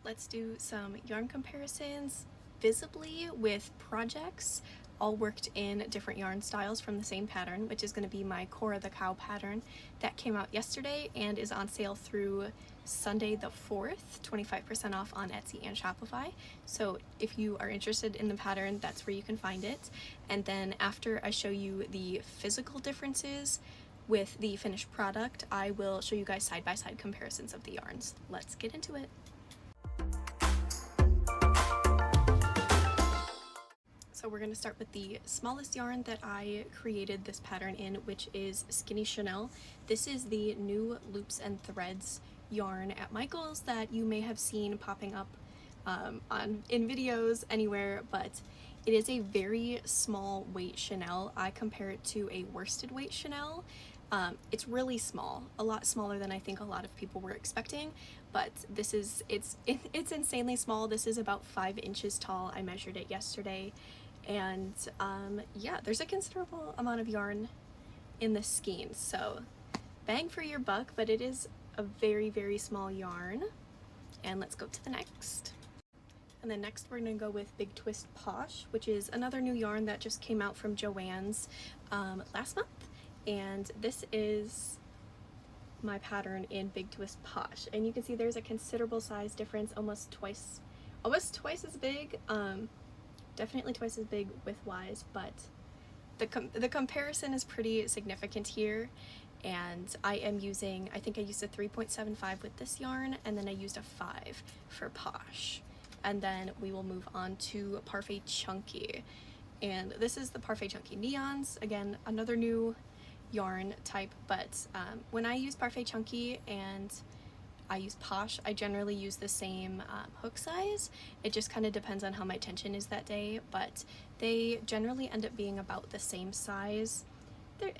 let's do some yarn comparisons visibly with projects all worked in different yarn styles from the same pattern, which is going to be my Cora the Cow pattern that came out yesterday and is on sale through Sunday the 4th, 25% off on Etsy and Shopify. So if you are interested in the pattern, that's where you can find it. And then after I show you the physical differences with the finished product, I will show you guys side-by-side comparisons of the yarns. Let's get into it. So we're going to start with the smallest yarn that I created this pattern in, which is Skinny Chenille. This is the new loops and threads yarn at Michael's that you may have seen popping up in videos anywhere, but it is a very small weight chenille. I compare it to a worsted weight chenille. It's really small, a lot smaller than I think a lot of people were expecting, but this is, it's insanely small. This is about 5 inches tall. I measured it yesterday. And yeah, there's a considerable amount of yarn in the skein, so bang for your buck, but it is a very, very small yarn. And let's go to the next. And then next we're going to go with Big Twist Posh, which is another new yarn that just came out from Joann's last month. And this is my pattern in Big Twist Posh. And you can see there's a considerable size difference, almost twice as big. Definitely twice as big width-wise, but the comparison is pretty significant here. And I am using, I think I used a 3.75 with this yarn, and then I used a 5 for Posh. And then we will move on to Parfait Chunky. And this is the Parfait Chunky Neons. Again, another new yarn type, but when I use Parfait Chunky and I use Posh, I generally use the same hook size. It just kind of depends on how my tension is that day, but they generally end up being about the same size.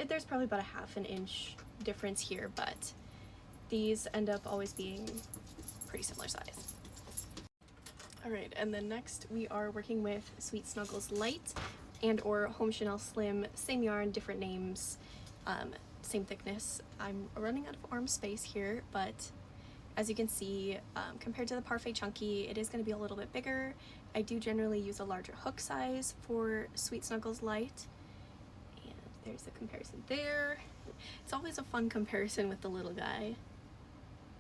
There's probably about a ½ inch difference here, but these end up always being pretty similar size. Alright, and then next we are working with Sweet Snuggles Lite and or Home Chanel Slim, same yarn, different names, same thickness. I'm running out of arm space here, but as you can see, compared to the Parfait Chunky, it is going to be a little bit bigger. I do generally use a larger hook size for Sweet Snuggles Lite. And there's the comparison there. It's always a fun comparison with the little guy.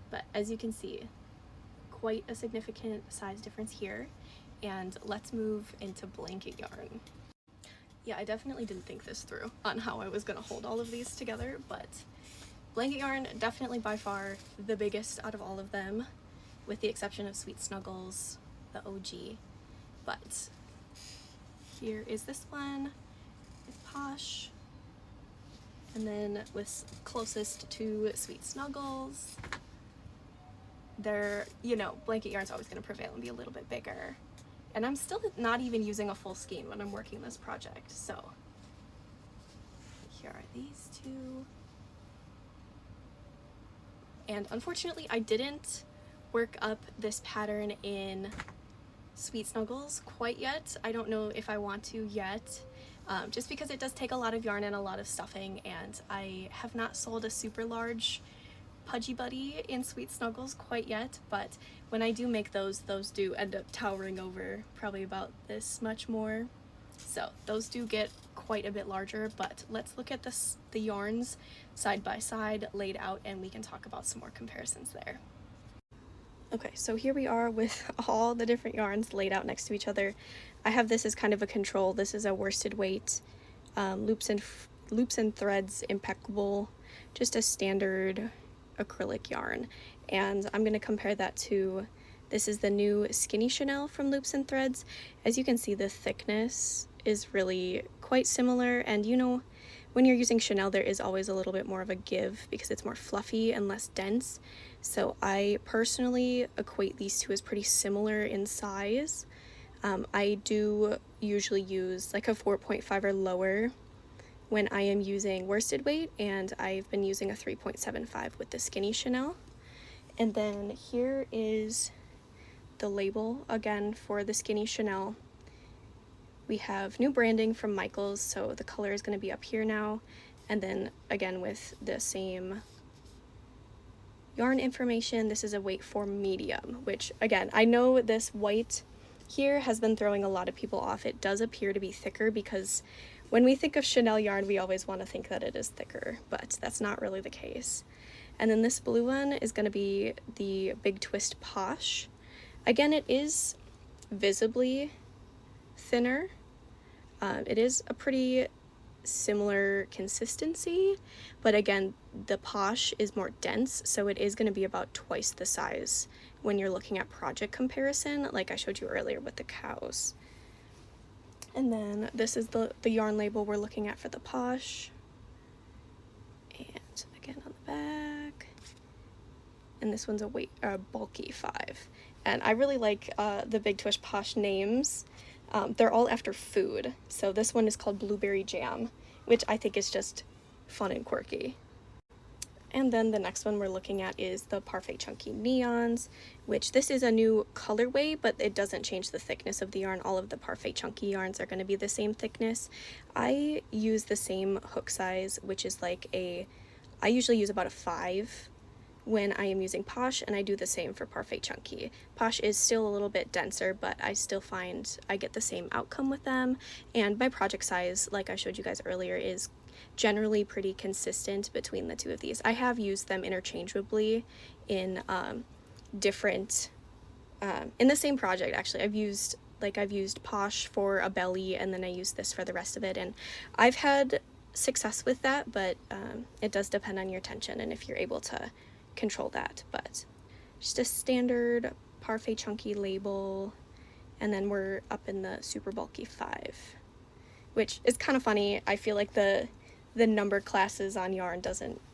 But as you can see, quite a significant size difference here. And let's move into blanket yarn. Yeah, I definitely didn't think this through on how I was going to hold all of these together, but blanket yarn, definitely by far the biggest out of all of them, with the exception of Sweet Snuggles, the OG. But here is this one with Posh, and then with closest to Sweet Snuggles. They're, you know, blanket yarn's always going to prevail and be a little bit bigger. And I'm still not even using a full skein when I'm working this project, so here are these two. And unfortunately, I didn't work up this pattern in Sweet Snuggles quite yet. I don't know if I want to yet, just because it does take a lot of yarn and a lot of stuffing, and I have not sold a super large Pudgy Buddy in Sweet Snuggles quite yet, but when I do make those do end up towering over probably about this much more. So those do get quite a bit larger, but let's look at the yarns side by side laid out and we can talk about some more comparisons there. Okay, so here we are with all the different yarns laid out next to each other. I have this as kind of a control. This is a worsted weight, loops and threads impeccable, just a standard acrylic yarn. And I'm going to compare that to, this is the new Skinny Chenille from Loops and Threads. As you can see, the thickness is really quite similar, and you know, when you're using chenille, there is always a little bit more of a give because it's more fluffy and less dense. So I personally equate these two as pretty similar in size. I do usually use like a 4.5 or lower when I am using worsted weight, and I've been using a 3.75 with the Skinny Chenille. And then here is the label again for the Skinny Chenille. We have new branding from Michael's, so the color is going to be up here now, and then again with the same yarn information, this is a weight for medium, which again, I know this white here has been throwing a lot of people off. It does appear to be thicker because when we think of chenille yarn, we always want to think that it is thicker, but that's not really the case. And then this blue one is going to be the Big Twist Posh. Again, it is visibly thinner. It is a pretty similar consistency, but again, the Posh is more dense, so it is going to be about twice the size when you're looking at project comparison, like I showed you earlier with the cows. And then this is the yarn label we're looking at for the Posh. And again on the back. And this one's a bulky 5. And I really like the Big Twist Posh names. They're all after food. So this one is called Blueberry Jam, which I think is just fun and quirky. And then the next one we're looking at is the Parfait Chunky Neons, which this is a new colorway, but it doesn't change the thickness of the yarn. All of the Parfait Chunky yarns are going to be the same thickness. I use the same hook size, which is like I usually use about a 5 when I am using Posh, and I do the same for Parfait Chunky. Posh is still a little bit denser, but I still find I get the same outcome with them, and my project size, like I showed you guys earlier, is generally pretty consistent between the two of these. I have used them interchangeably in different, in the same project actually. I've used Posh for a belly, and then I used this for the rest of it, and I've had success with that, but it does depend on your tension and if you're able to control that. But just a standard Parfait Chunky label, and then we're up in the super bulky 5, which is kind of funny. I feel like the number classes on yarn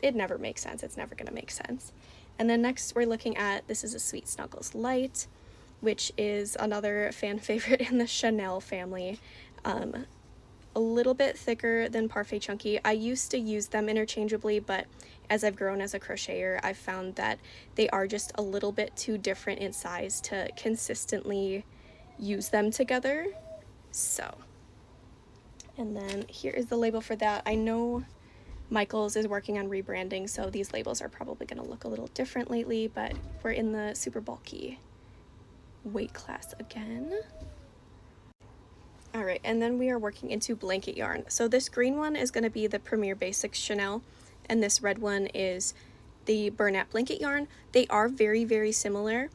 it never makes sense. It's never gonna make sense. And then next we're looking at, this is a Sweet Snuggles Lite, which is another fan favorite in the chenille family. A little bit thicker than Parfait Chunky. I used to use them interchangeably, but as I've grown as a crocheter, I've found that they are just a little bit too different in size to consistently use them together. So, and then here is the label for that. I know Michaels is working on rebranding, so these labels are probably going to look a little different lately, but we're in the super bulky weight class again. Alright, and then we are working into blanket yarn. So this green one is going to be the Premier Basics chenille, and this red one is the Bernat blanket yarn. They are very, very similar.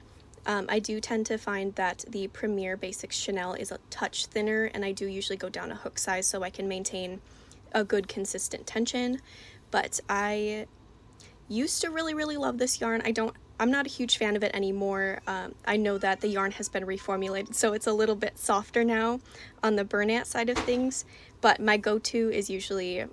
I do tend to find that the Premier Basics chenille is a touch thinner, and I do usually go down a hook size so I can maintain a good consistent tension. But I used to really, really love this yarn. I'm not a huge fan of it anymore. I know that the yarn has been reformulated, so it's a little bit softer now on the Bernat side of things, but my go-to is usually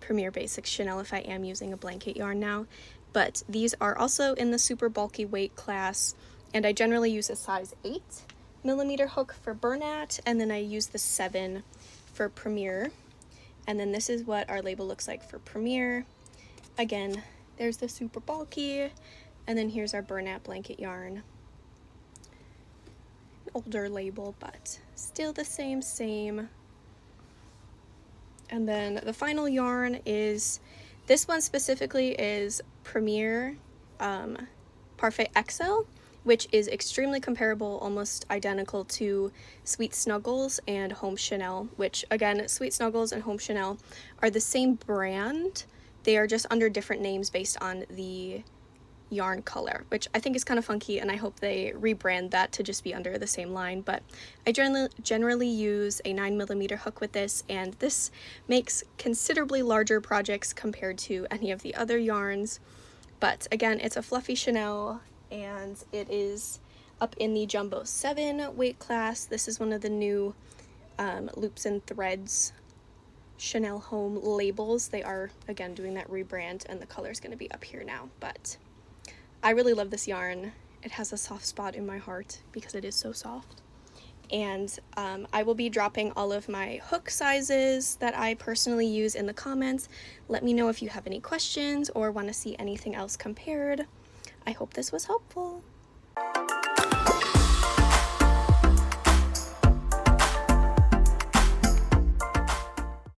Premier Basics chenille if I am using a blanket yarn now. But these are also in the super bulky weight class, and I generally use a size 8mm hook for Bernat, and then I use the 7 for Premier. And then this is what our label looks like for Premier. Again, there's the super bulky, and then here's our Bernat blanket yarn. An older label, but still the same. And then the final yarn is, this one specifically is Premier Parfait XL, which is extremely comparable, almost identical to Sweet Snuggles and Home Chenille, which again, Sweet Snuggles and Home Chenille are the same brand. They are just under different names based on the yarn color, which I think is kind of funky, and I hope they rebrand that to just be under the same line. But I generally use a 9mm hook with this, and this makes considerably larger projects compared to any of the other yarns. But again, it's a fluffy chenille, and it is up in the Jumbo 7 weight class. This is one of the new Loops and Threads Chenille Home labels. They are, again, doing that rebrand, and the color is going to be up here now. But I really love this yarn. It has a soft spot in my heart because it is so soft. And I will be dropping all of my hook sizes that I personally use in the comments. Let me know if you have any questions or want to see anything else compared. I hope this was helpful.